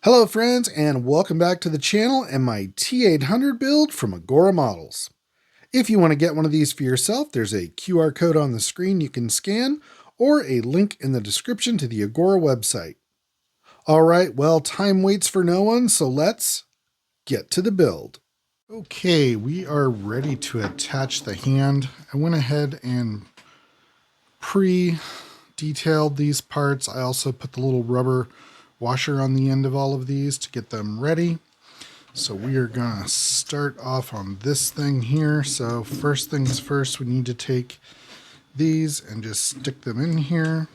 Hello friends, and welcome back to the channel and my T-800 build from Agora Models. If you want to get one of these for yourself, there's a QR code on the screen you can scan or a link in the description to the Agora website. Alright, well, time waits for no one, so let's get to the build. Okay, we are ready to attach the hand. I went ahead and pre-detailed these parts. I also put the little rubber washer on the end of all of these to get them ready. So we are gonna start off on this thing here. So first things first, we need to take these and just stick them in here.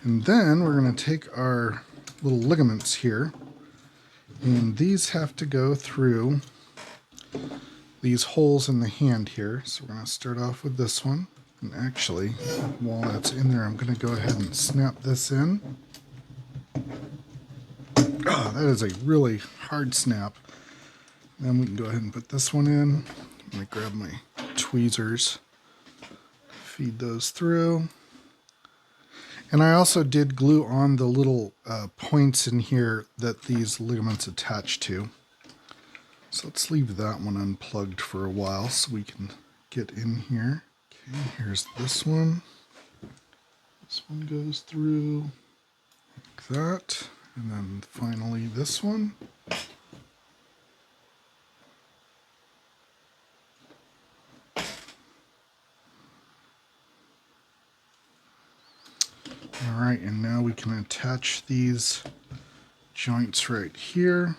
And then we're gonna take our little ligaments here, and these have to go through these holes in the hand here. So we're gonna start off with this one. And actually, while that's in there, I'm going to go ahead and snap this in. Oh, that is a really hard snap. Then we can go ahead and put this one in. I'm going to grab my tweezers, feed those through. And I also did glue on the little points in here that these ligaments attach to. So let's leave that one unplugged for a while so we can get in here. Okay, here's this one. This one goes through like that. And then finally this one. Alright, and now we can attach these joints right here.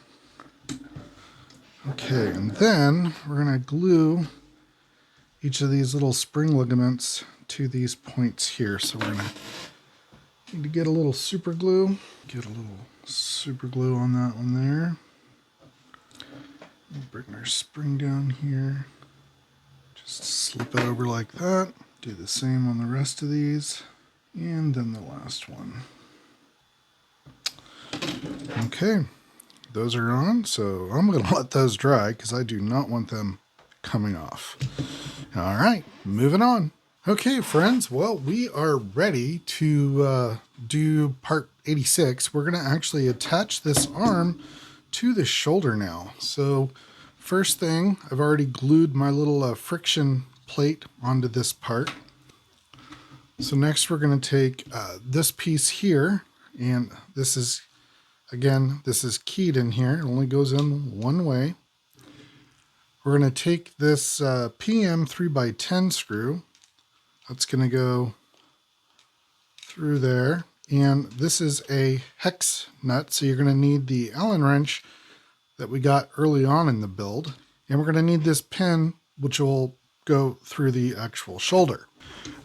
Okay, and then we're going to glue each of these little spring ligaments to these points here. So we're going to need to get a little super glue. Get a little super glue on that one there. Bring our spring down here. Just slip it over like that. Do the same on the rest of these. And then the last one. Okay, those are on. So I'm going to let those dry because I do not want them coming off. All right, moving on. Okay, friends, well, we are ready to do part 86. We're going to actually attach this arm to the shoulder now. So first thing, I've already glued my little friction plate onto this part. So next we're going to take this piece here, and this is, again, this is keyed in here. It only goes in one way. We're going to take this PM 3x10 screw. That's going to go through there. And this is a hex nut, so you're going to need the Allen wrench that we got early on in the build. And we're going to need this pin, which will go through the actual shoulder.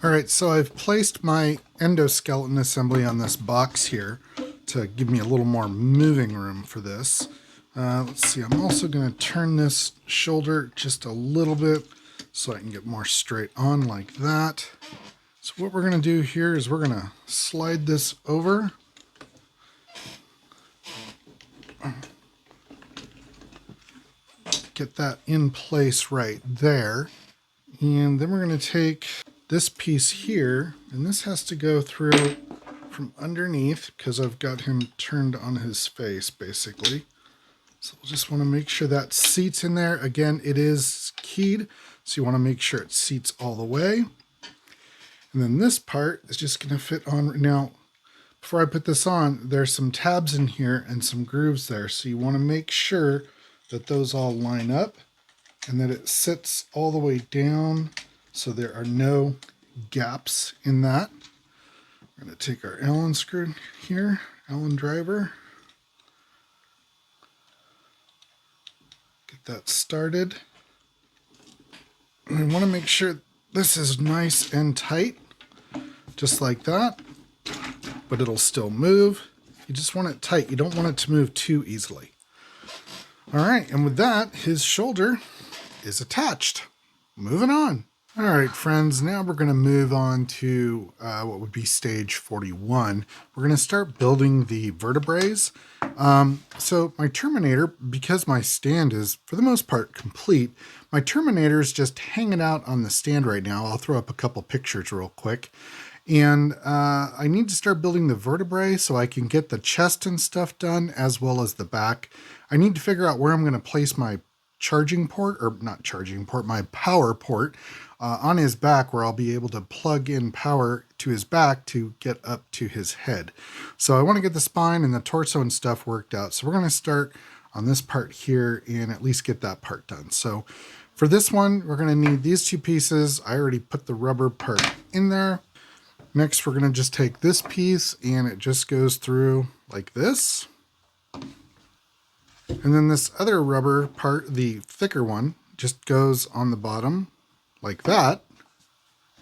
All right, so I've placed my endoskeleton assembly on this box here to give me a little more moving room for this. Let's see, I'm also going to turn this shoulder just a little bit so I can get more straight on like that. So what we're going to do here is we're going to slide this over. Get that in place right there. And then we're going to take this piece here, and this has to go through from underneath because I've got him turned on his face basically. So we'll just want to make sure that seats in there. Again, it is keyed, so you want to make sure it seats all the way. And then this part is just going to fit on. Now, before I put this on, there's some tabs in here and some grooves there. So you want to make sure that those all line up and that it sits all the way down so there are no gaps in that. We're going to take our Allen screw here, Allen driver. Get that started. And we want to make sure this is nice and tight, just like that, but it'll still move. You just want it tight. You don't want it to move too easily. All right, and with that, his shoulder is attached. Moving on. All right, friends, now we're going to move on to what would be stage 41. We're going to start building the vertebrae. So my Terminator, because my stand is for the most part complete, my Terminator is just hanging out on the stand right now. I'll throw up a couple pictures real quick. And I need to start building the vertebrae so I can get the chest and stuff done, as well as the back. I need to figure out where I'm going to place my charging port, or not charging port, my power port on his back, where I'll be able to plug in power to his back to get up to his head. So I want to get the spine and the torso and stuff worked out. So we're going to start on this part here and at least get that part done. So for this one, we're going to need these two pieces. I already put the rubber part in there. Next, we're going to just take this piece and it just goes through like this. And then this other rubber part, the thicker one, just goes on the bottom like that.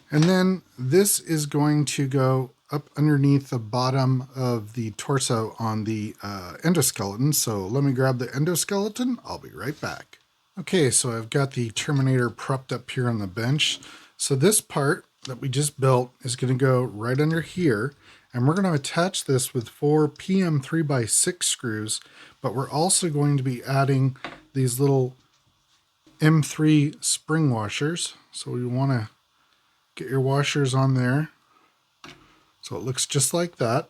And then this is going to go up underneath the bottom of the torso on the endoskeleton. So let me grab the endoskeleton. I'll be right back. Okay, so I've got the Terminator propped up here on the bench. So this part that we just built is going to go right under here. And we're going to attach this with 4 PM 3x6 screws, but we're also going to be adding these little M3 spring washers. So we want to get your washers on there. So it looks just like that.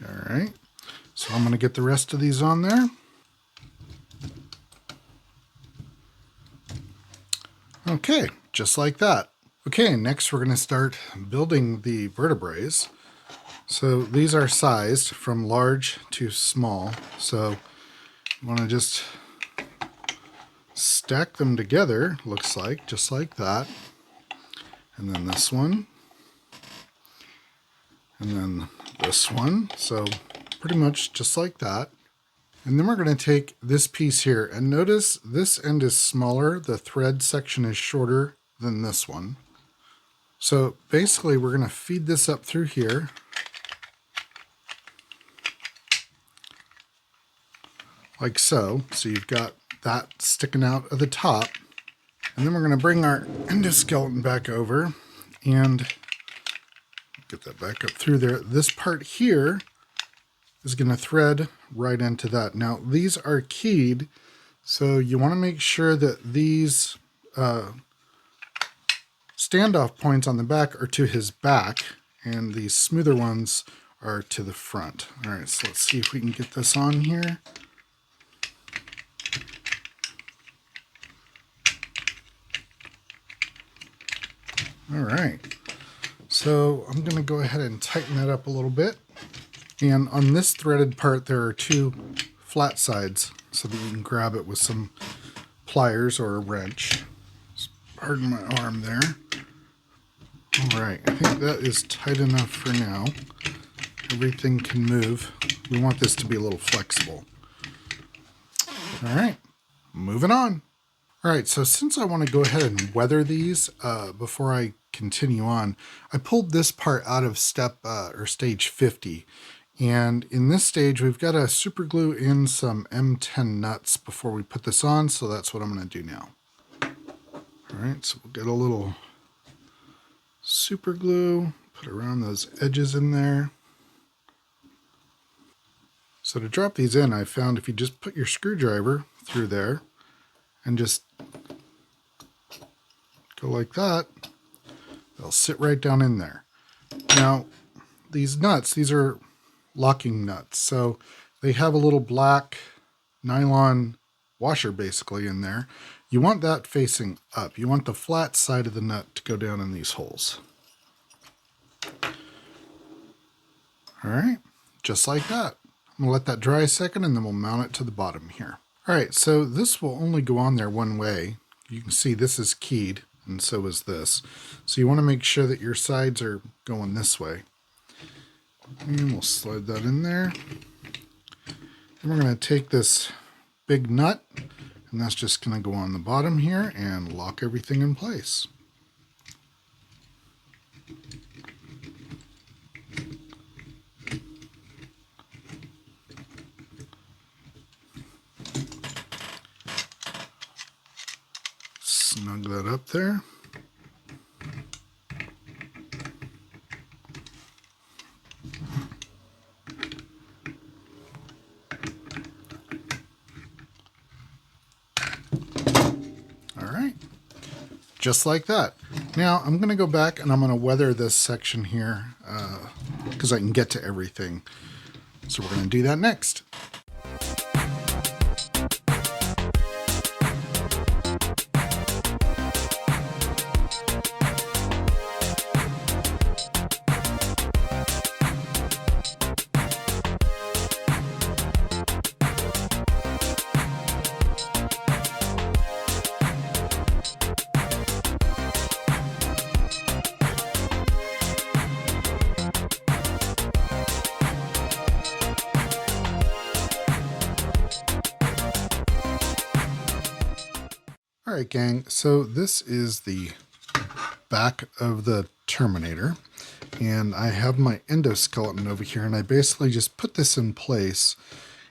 All right. So I'm going to get the rest of these on there. Okay, just like that. Okay, next we're going to start building the vertebrae. So these are sized from large to small. So you want to just stack them together, looks like, just like that. And then this one. And then this one. So pretty much just like that. And then we're going to take this piece here, and notice this end is smaller. The thread section is shorter than this one. So basically we're going to feed this up through here. Like so. So you've got that sticking out of the top. And then we're going to bring our endoskeleton back over and get that back up through there. This part here is going to thread right into that. Now these are keyed, so you want to make sure that these standoff points on the back are to his back and these smoother ones are to the front. All right, so let's see if we can get this on here. All right, so I'm going to go ahead and tighten that up a little bit. And on this threaded part, there are 2 flat sides so that you can grab it with some pliers or a wrench. Pardon my arm there. All right, I think that is tight enough for now. Everything can move. We want this to be a little flexible. All right, moving on. All right, so since I want to go ahead and weather these before I continue on, I pulled this part out of stage 50. And in this stage, we've got to super glue in some M10 nuts before we put this on, so that's what I'm going to do now. All right, so we'll get a little super glue, put around those edges in there. So to drop these in, I found if you just put your screwdriver through there and just go like that, they'll sit right down in there. Now, these nuts, these are locking nuts. So they have a little black nylon washer basically in there. You want that facing up. You want the flat side of the nut to go down in these holes. All right, just like that. I'm gonna let that dry a second and then we'll mount it to the bottom here. All right, so this will only go on there one way. You can see this is keyed and so is this. So you want to make sure that your sides are going this way. And we'll slide that in there. And we're going to take this big nut, and that's just going to go on the bottom here and lock everything in place. snug that up there. All right, just like that. Now I'm going to go back and I'm going to weather this section here because I can get to everything. So we're going to do that next. All right, gang, so this is the back of the Terminator, and I have my endoskeleton over here, and I basically just put this in place,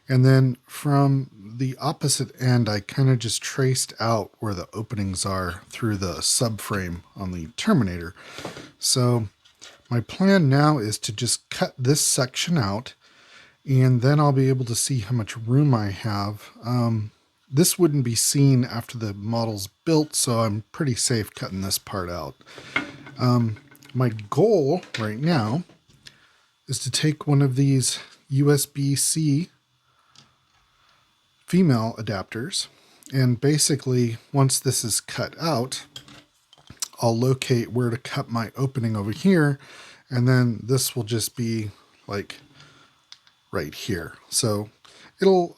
and then from the opposite end, I kind of just traced out where the openings are through the subframe on the Terminator. So my plan now is to just cut this section out, and then I'll be able to see how much room I have. This wouldn't be seen after the model's built, so I'm pretty safe cutting this part out. My goal right now is to take one of these USB-C female adapters, and basically once this is cut out, I'll locate where to cut my opening over here, and then this will just be like right here. So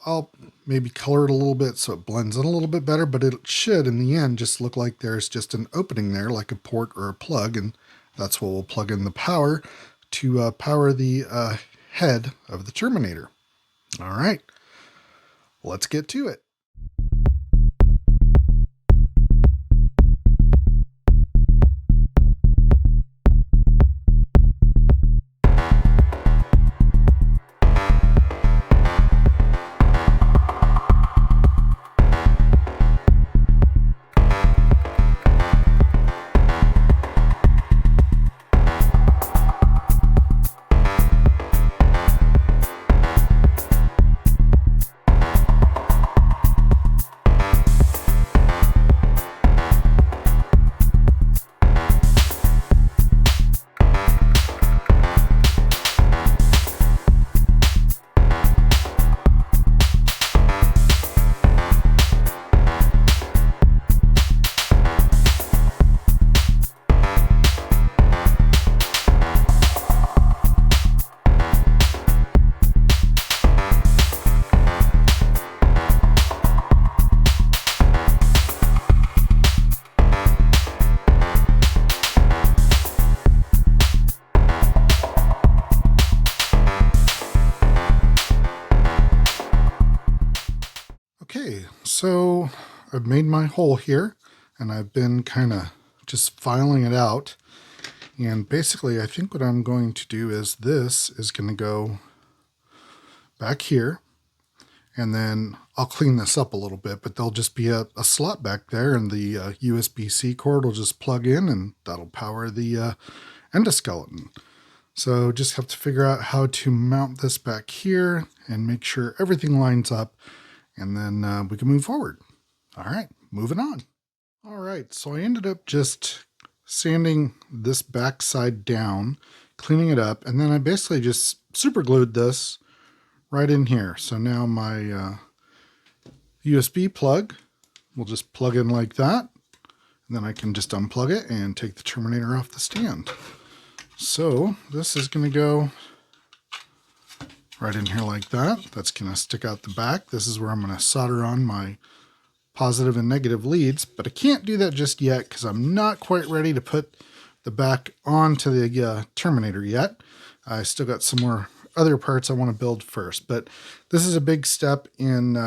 I'll maybe color it a little bit so it blends in a little bit better, but it should in the end just look like there's just an opening there, like a port or a plug, and that's what we'll plug in the power to power the head of the Terminator. All right, let's get to it. Okay, so I've made my hole here, and I've been kind of just filing it out. And basically, I think what I'm going to do is this is going to go back here, and then I'll clean this up a little bit, but there'll just be a slot back there, and the USB-C cord will just plug in, and that'll power the endoskeleton. So just have to figure out how to mount this back here and make sure everything lines up, and then we can move forward. All right, moving on. All right, so I ended up just sanding this back side down, cleaning it up, and then I basically just super glued this right in here. So now my USB plug will just plug in like that, and then I can just unplug it and take the Terminator off the stand. So this is going to go right in here like that. That's going to stick out the back. This is where I'm going to solder on my positive and negative leads, but I can't do that just yet because I'm not quite ready to put the back onto the Terminator yet. I still got some more other parts I want to build first, but this is a big step in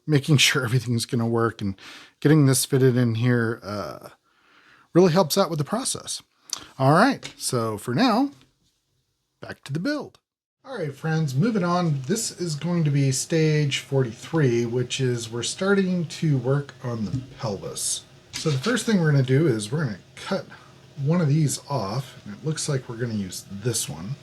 making sure everything's going to work, and getting this fitted in here really helps out with the process. All right, so for now, back to the build. All right, friends, moving on. This is going to be stage 43, which is we're starting to work on the pelvis. So the first thing we're going to do is we're going to cut one of these off, and it looks like we're going to use this one.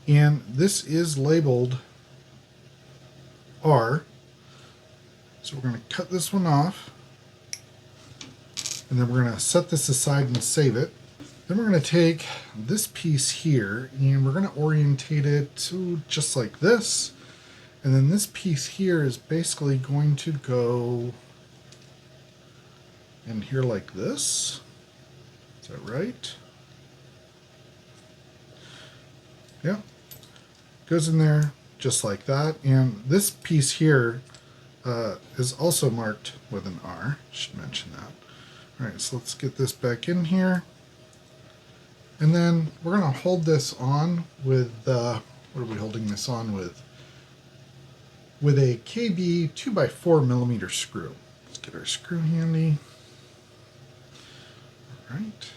And this is labeled R. So we're going to cut this one off, and then we're going to set this aside and save it. Then we're going to take this piece here and we're going to orientate it to just like this. And then this piece here is basically going to go in here like this. Is that right? Yeah. Goes in there just like that. And this piece here is also marked with an R. Should mention that. All right, so let's get this back in here. And then we're going to hold this on with, what are we holding this on with? With a KB 2x4mm screw. Let's get our screw handy. All right.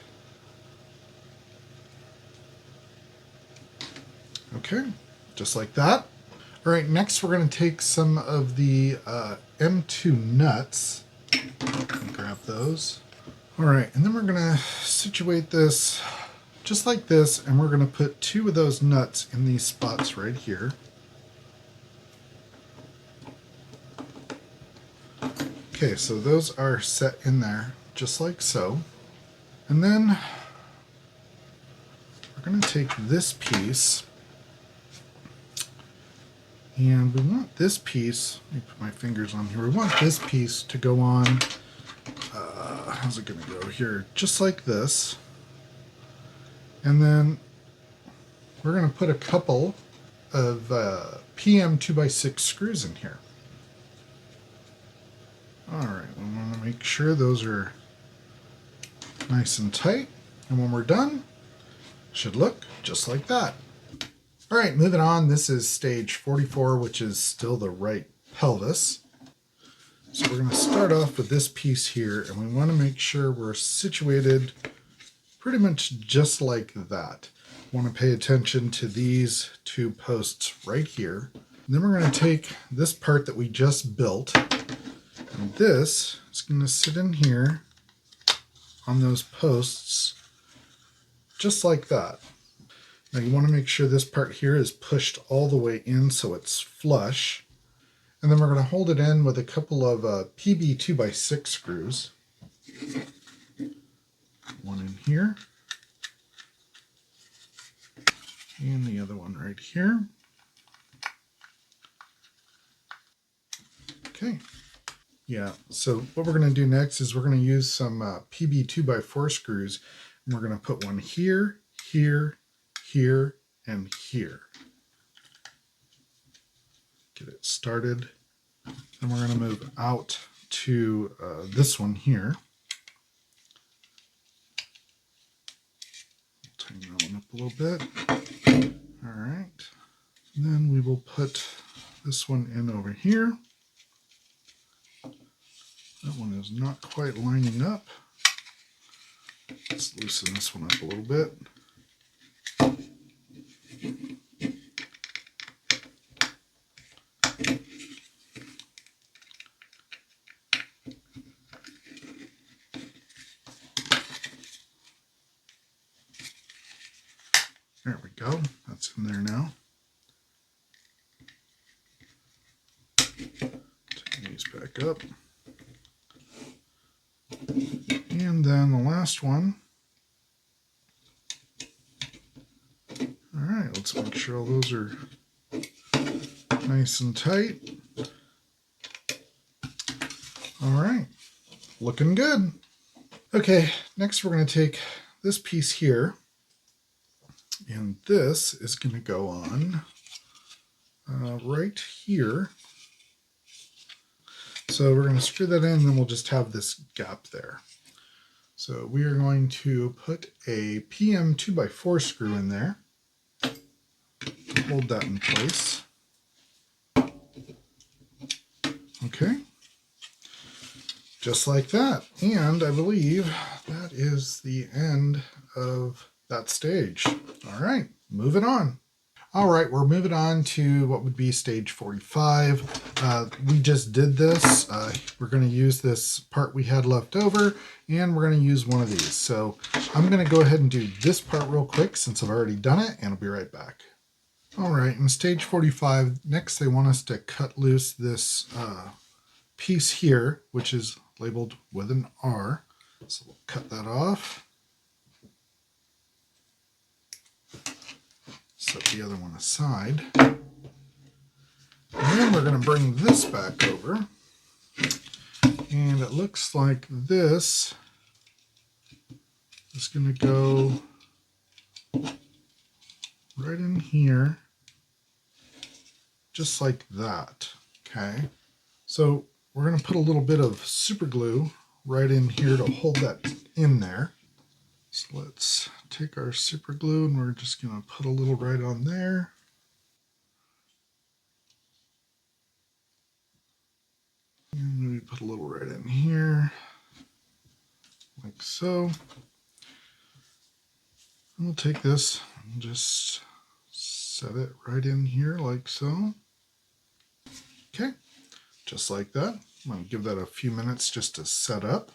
Okay, just like that. All right, next we're going to take some of the M2 nuts and grab those. All right, and then we're going to situate this just like this, and we're going to put 2 of those nuts in these spots right here. Okay, so those are set in there just like so. And then we're going to take this piece, and we want this piece, let me put my fingers on here, we want this piece to go on, how's it going to go here, just like this. And then we're going to put a couple of PM 2x6 screws in here. All right, we want to make sure those are nice and tight. And when we're done, it should look just like that. All right, moving on. This is stage 44, which is still the right pelvis. So we're going to start off with this piece here, and we want to make sure we're situated pretty much just like that. Want to pay attention to these 2 posts right here. And then we're going to take this part that we just built, and this is going to sit in here on those posts just like that. Now you want to make sure this part here is pushed all the way in so it's flush. And then we're going to hold it in with a couple of PB 2x6 screws. One in here. And the other one right here. Okay. Yeah, so what we're going to do next is we're going to use some PB 2x4 screws. And we're going to put one here, here, here, and here. Get it started. Then we're going to move out to this one here. Tighten that one up a little bit. All right. And then we will put this one in over here. That one is not quite lining up. Let's loosen this one up a little bit. There we go. That's in there now. Take these back up. And then the last one. All right, let's make sure all those are nice and tight. All right, looking good. Okay, next we're going to take this piece here, and this is going to go on right here. So we're going to screw that in, and then we'll just have this gap there. So we are going to put a PM 2x4 screw in there. Hold that in place. Okay. Just like that. And I believe that is the end of that stage. All right, moving on. All right, we're moving on to what would be stage 45. We just did this. We're going to use this part we had left over, and we're going to use one of these. So I'm going to go ahead and do this part real quick since I've already done it, and I'll be right back. All right, in stage 45, next they want us to cut loose this piece here, which is labeled with an R. So we'll cut that off. Set the other one aside. And then we're going to bring this back over. And it looks like this is going to go right in here, just like that. Okay. So we're going to put a little bit of super glue right in here to hold that in there. So let's take our super glue and we're just going to put a little right on there. And maybe put a little right in here, like so. And we'll take this and just set it right in here like so. Okay, just like that. I'm going to give that a few minutes just to set up.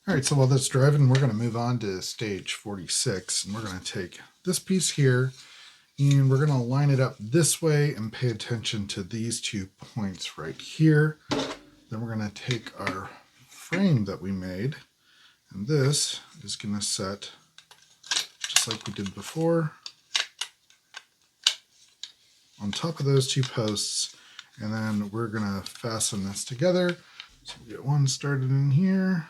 All right, so while that's driving, we're going to move on to stage 46, and we're going to take this piece here, and we're going to line it up this way and pay attention to these 2 points right here. Then we're going to take our frame that we made, and this is going to set just like we did before on top of those 2 posts, and then we're going to fasten this together. So we'll get one started in here.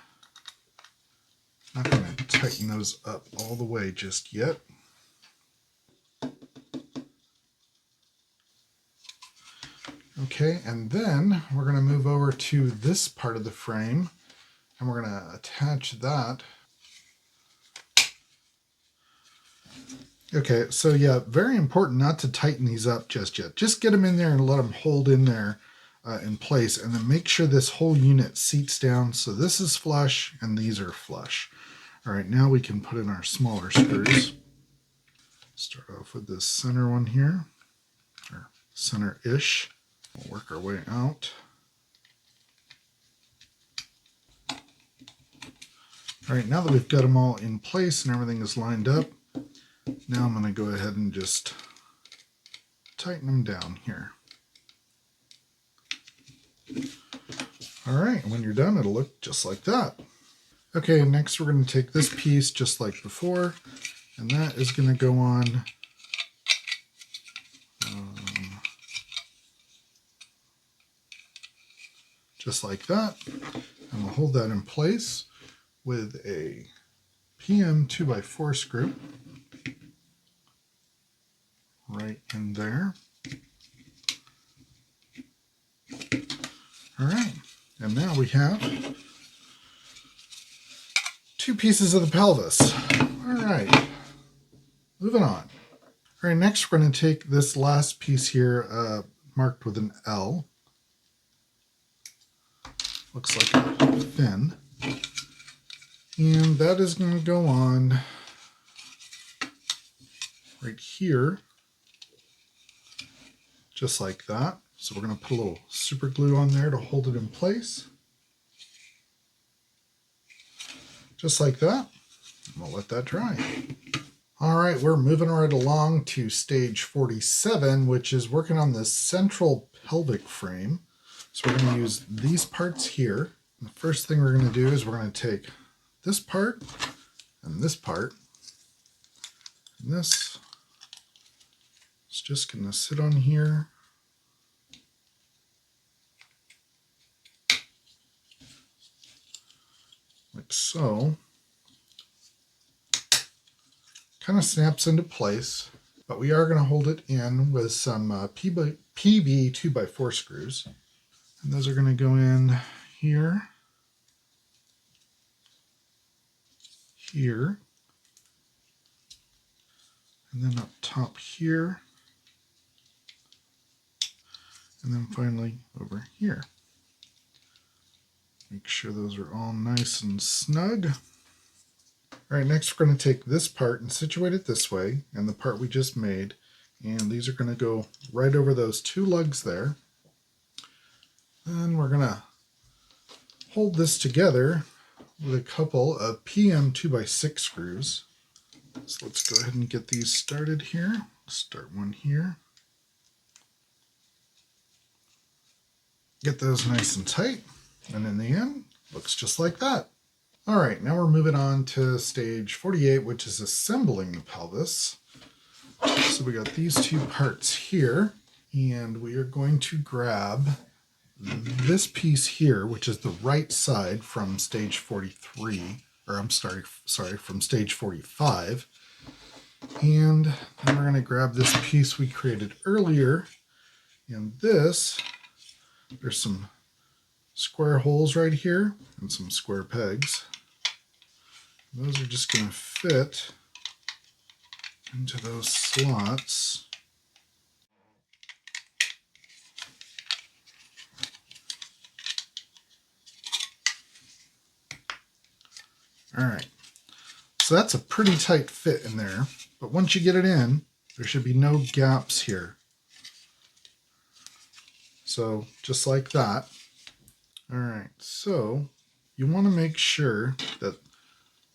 Not going to tighten those up all the way just yet. Okay, and then we're going to move over to this part of the frame, and we're going to attach that. Okay, so yeah, very important not to tighten these up just yet. Just get them in there and let them hold in there in place, and then make sure this whole unit seats down so this is flush and these are flush. All right, now we can put in our smaller screws. Start off with this center one here, or center-ish. We'll work our way out. All right, now that we've got them all in place and everything is lined up, now I'm going to go ahead and just tighten them down here. All right, when you're done, it'll look just like that. Okay, next we're going to take this piece just like before, and that is going to go on just like that, and we'll hold that in place with a PM 2x4 screw right in there. All right, and now we have 2 pieces of the pelvis. All right, moving on. All right, next we're going to take this last piece here marked with an L. Looks like a fin. And that is going to go on right here, just like that. So we're going to put a little super glue on there to hold it in place. Just like that. And we'll let that dry. All right, we're moving right along to stage 47, which is working on the central pelvic frame. So we're going to use these parts here. And the first thing we're going to do is we're going to take this part and this part. And this is just going to sit on here. Like so. Kind of snaps into place, but we are going to hold it in with some PB 2x4 screws. And those are going to go in here, here, and then up top here, and then finally over here. Make sure those are all nice and snug. All right, next we're going to take this part and situate it this way, and the part we just made, And these are going to go right over those two lugs there. And we're going to hold this together with a couple of PM 2x6 screws. So let's go ahead and get these started here. Start one here. Get those nice and tight. And in the end, looks just like that. All right, now we're moving on to stage 48, which is assembling the pelvis. So we got these two parts here, and we are going to grab this piece here, which is the right side from stage 43, or I'm sorry, from stage 45. And then we're going to grab this piece we created earlier, and this, there's some square holes right here and some square pegs. Those are just going to fit into those slots. All right, so that's a pretty tight fit in there, but once you get it in, there should be no gaps here. So just like that. All right, so you want to make sure that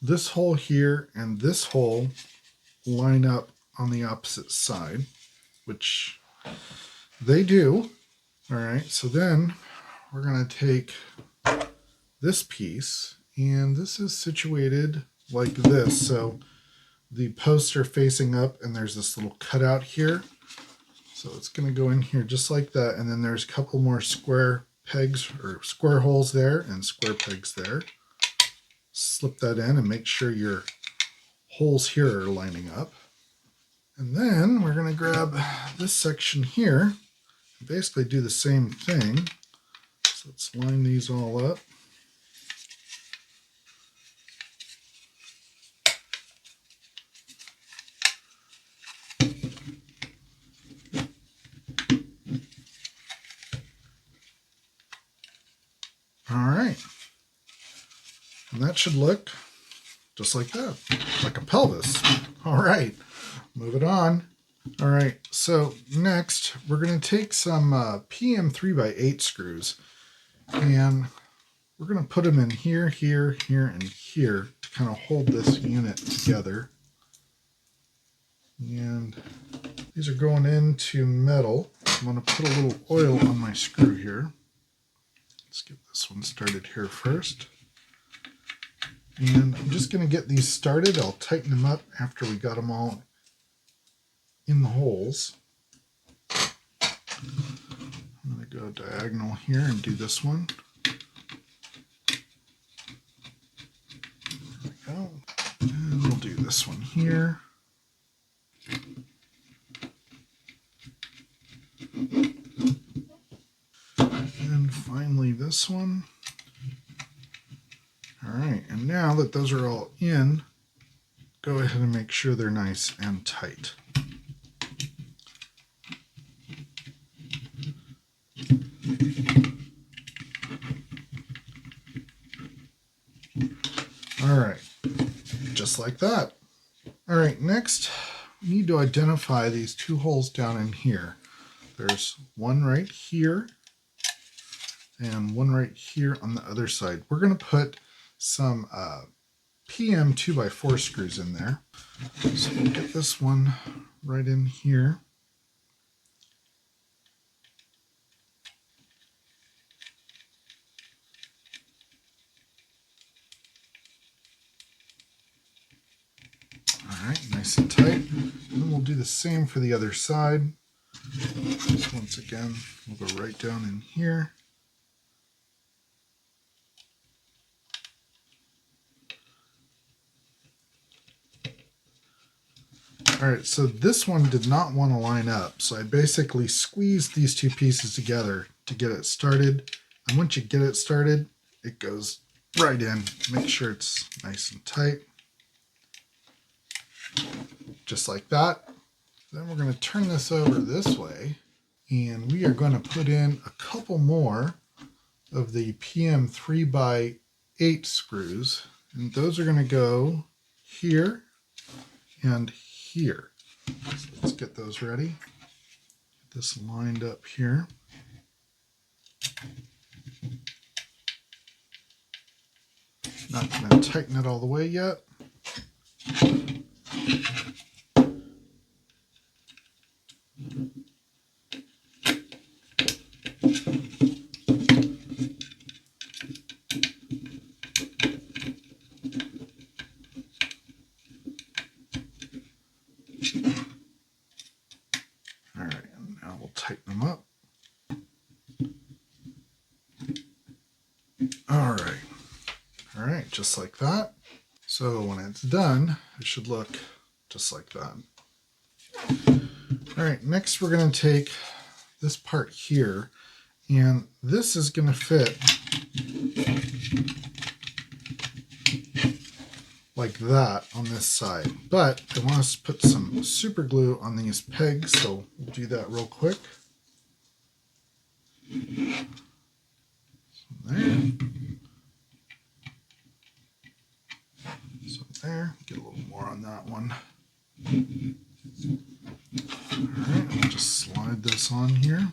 this hole here and this hole line up on the opposite side, which they do. All right, so then we're going to take this piece, and this is situated like this. So the posts are facing up, and there's this little cutout here. So it's going to go in here just like that, and then there's a couple more square pegs or square holes there and square pegs there. Slip that in and make sure your holes here are lining up. And then we're going to grab this section here and basically do the same thing. So let's line these all up. All right. And that should look just like that, like a pelvis. All right, moving on. All right, so next we're going to take some PM 3x8 screws, and we're going to put them in here, here, here, and here to kind of hold this unit together. And these are going into metal. I'm going to put a little oil on my screw here. Let's get this one started here first. And I'm just going to get these started. I'll tighten them up after we got them all in the holes. I'm going to go diagonal here and do this one. There we go. And we'll do this one here. And finally this one. All right, and now that those are all in, go ahead and make sure they're nice and tight. All right, just like that. All right, next we need to identify these two holes down in here. There's one right here and one right here on the other side. We're going to put some PM 2x4 screws in there. So we'll get this one right in here. All right, nice and tight. And then we'll do the same for the other side. So once again, we'll go right down in here. All right, so this one did not want to line up, so I basically squeezed these two pieces together to get it started. And once you get it started, it goes right in. Make sure it's nice and tight. Just like that. Then we're going to turn this over this way, and we are going to put in a couple more of the PM 3x8 screws, and those are going to go here and here. So let's get those ready. Get this lined up here. Not going to tighten it all the way yet. All right, and now we'll tighten them up. All right, just like that. So when it's done, it should look just like that. All right, next we're going to take this part here, and this is going to fit like that on this side. But I want us to put some super glue on these pegs, so we'll do that real quick. So there. So there, get a little more on that one. All right, I'll just slide this on here.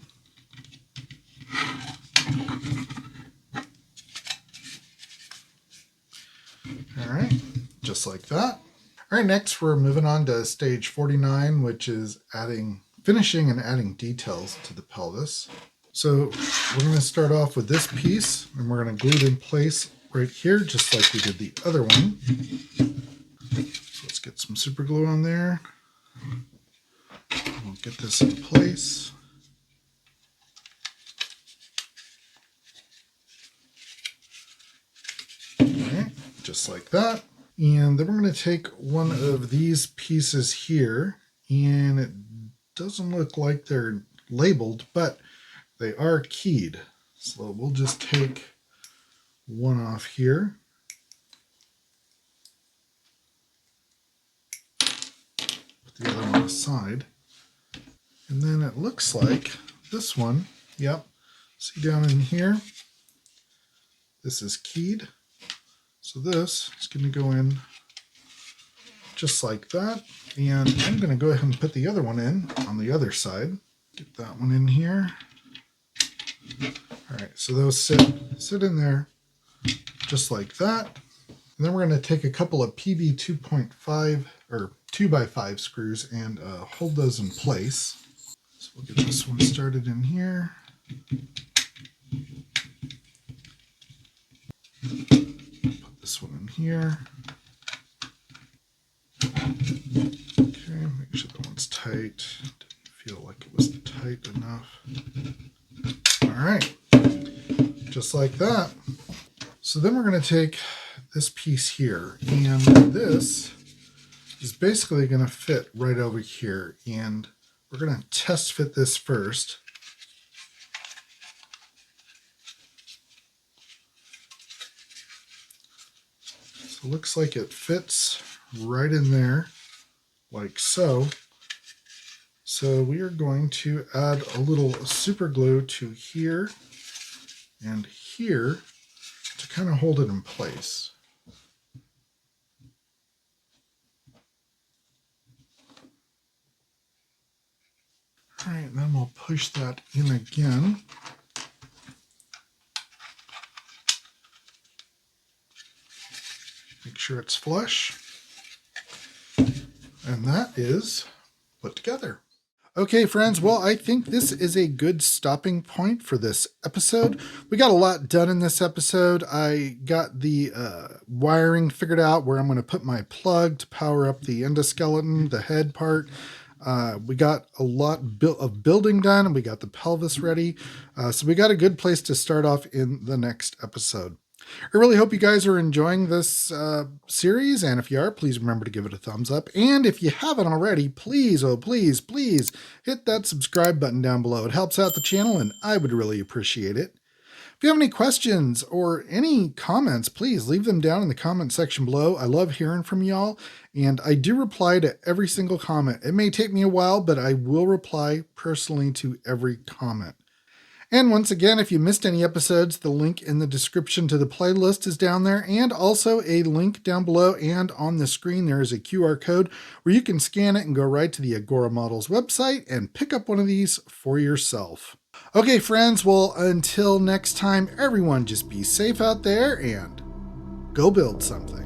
All right, just like that. All right, next we're moving on to stage 49, which is finishing and adding details to the pelvis. So we're going to start off with this piece, and we're going to glue it in place right here, just like we did the other one. So let's get some super glue on there. We'll get this in place. All right, just like that. And then we're going to take one of these pieces here, and it doesn't look like they're labeled, but they are keyed. So we'll just take one off here. Put the other one aside. And then it looks like this one, yep, see down in here, this is keyed. So this is going to go in just like that. And I'm going to go ahead and put the other one in on the other side. Get that one in here. All right, so those sit in there just like that. And then we're going to take a couple of PV 2.5 or 2x5 screws and hold those in place. So we'll get this one started in here. Put this one in here. Okay, make sure that one's tight. Didn't feel like it was tight enough. All right, just like that. So then we're going to take this piece here, and this is basically going to fit right over here, and we're going to test fit this first. So it looks like it fits right in there, like so. So we are going to add a little super glue to here and here to kind of hold it in place. All right, and then we'll push that in again. Make sure it's flush. And that is put together. Okay, friends, well, I think this is a good stopping point for this episode. We got a lot done in this episode. I got the wiring figured out where I'm going to put my plug to power up the endoskeleton, the head part. We got a lot of building done, and we got the pelvis ready. So we got a good place to start off in the next episode. I really hope you guys are enjoying this series, and if you are, please remember to give it a thumbs up. And if you haven't already, please, oh please, please hit that subscribe button down below. It helps out the channel, and I would really appreciate it. If you have any questions or any comments, please leave them down in the comment section below. I love hearing from y'all, and I do reply to every single comment. It may take me a while, but I will reply personally to every comment. And once again, if you missed any episodes, the link in the description to the playlist is down there, and also a link down below and on the screen there is a QR code where you can scan it and go right to the Agora Models website and pick up one of these for yourself. Okay, friends, well, until next time, everyone just be safe out there and go build something.